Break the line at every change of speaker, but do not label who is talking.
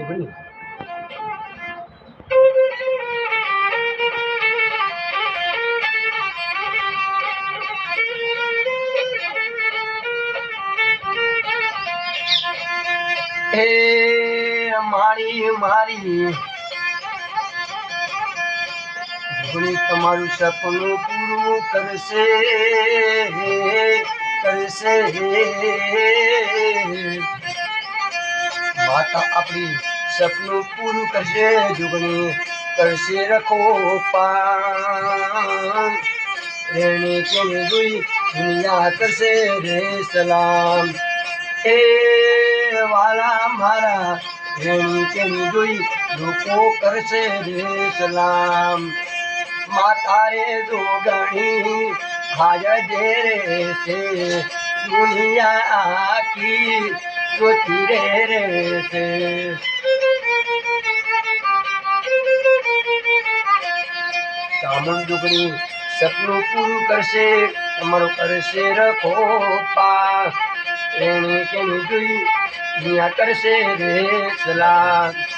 જોગણી હે મારી મારી જોગણી તમારું સપનું પૂરું કરશે માતા આપણી સપનું પૂરું કરશે જોગણી કરશે રખો પાન રેણે કેને જોઈ દુનિયા કરશે રે સલામ એ વાલા મારા રેણી કેને જોઈ લોકો કરશે રે સલામ માતા રે જોગણી હાજર રે છે દુનિયા આખી જોતી રે છે ચામુંડ જોગણી સપનું પૂરું કરશે તમારું કરશે રખો પા એને કેની જોઈ દુનિયા કરશે રે સલામ